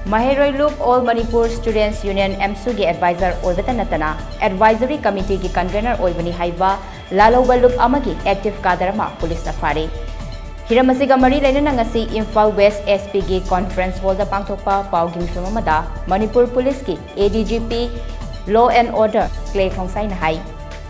Mahiroi Loop All Manipur Students Union MSU gi advisor oibata natana advisory committee gi convener oibani Haiba Lalhouba Loop amagi active kadarama police na Phare. Hiramasiga mari lainana ngasi Imphal West SP gi conference hall da pangthokpa pawgi mifamamada Manipur Police ki ADGP Law and Order Clay Khongsai na hai.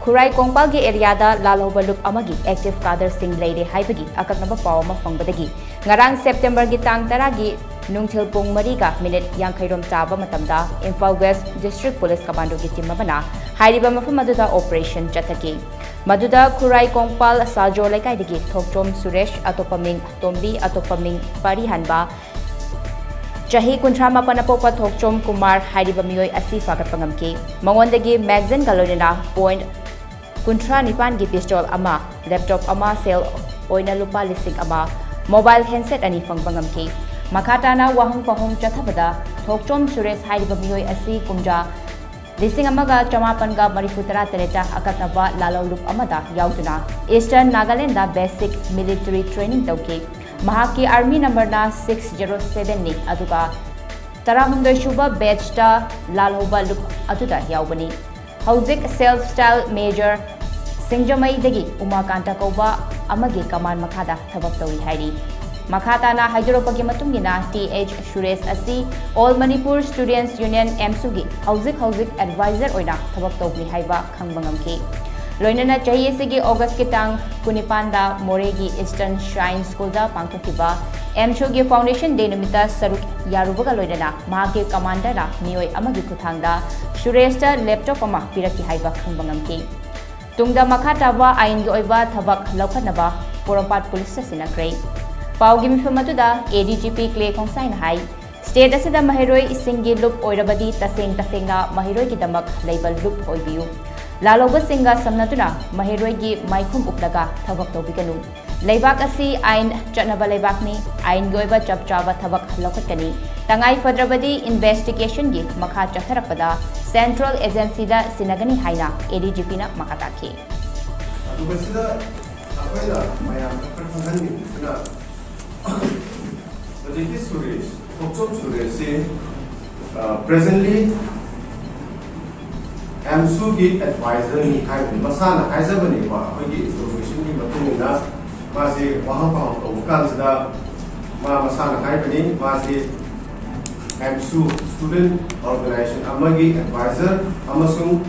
Khurai Kongpal gi area da Lalhouba Loop amagi active kader sing leire haibagi akaknaba pawma fangbadagi ngarang September gi tang 10 gi Nungthil Pung Mariga minute Yankairom Taba Matamda Imphal West District Police Commando gi team amana hairiba mafam aduda operation chataki maduda Khurai Kongpal Sajo Laikai digi Thokchom Suresh atopaming Tombi atopaming Pari Hanba Chahi Kuntra Mapana Popa Thokchom Kumar hairiba mioi asi fagat pangamki mangondagi magazine galorina point Kuntra Nipan gi pistol ama laptop ama sale oina lupa listing ama mobile handset ani fangbangamki Makatana wahang pahong chathabada Thokchom Suresh hairiba mioi asi kumja lising amaga chamapanga marifutara tereta akatnaba Lalhouba Loop amada yauduna Eastern Nagaland da basic military training tauki mahaki army number na 607 ni aduga tarahundoi shuba batch ta Lalhouba Loop aduda yaubani hauzik self style major Singjamai dagi Umakanta Kauba amagi kaman makada thabak tawi hairi Makhatana Hydropagi Matungina TH Suresh Asi All Manipur Students Union MSU gi hauzik advisor oina thabak tawni haiba khangbangamki loinana chahi sigi August ki tang 19 da Moregi Eastern Shrine School da pangthokiba MSU gi foundation day numita saruk yarubaga loinana mahake commander da mioi amagi kuthangda Suresh ta laptop ama piraki haiba khangbangamki tungda makhatawa ain gi oiba thabak laukhanaba Porompat police station akrai Paugi mifamatuda ADGP Clay Khongsai na hai state asida mahiroi isingi loop oirabadi tasengna mahiroi gi damak label loop oibiu Lalhouba singa samnatuna mahiroi gi maikhum uplaga thabak tobiganu leibak asi ain chatnaba leibak ni ain gi oiba chapchaba thabak lokhatkani tangai fadrabadi investigation gi makha chatharakpada central agency da sinagani haina ADGP na makataki adubasida apaida mayam khangani na Rajiti Suresh, Thokchom Suresh presently MSU ki advisor ni khai masana haizabani wa hogi information ki matungina masi wahang pahang tobukan sida ma masana haibani masi MSU student organization amagi advisor amasung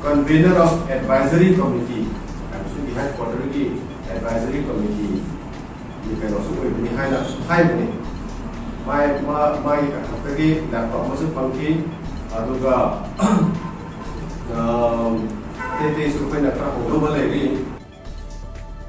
convener of advisory committee MSU ki headquarter ki advisory committee you can also go to Haiba my laptop was a funky aduga they so when a global lady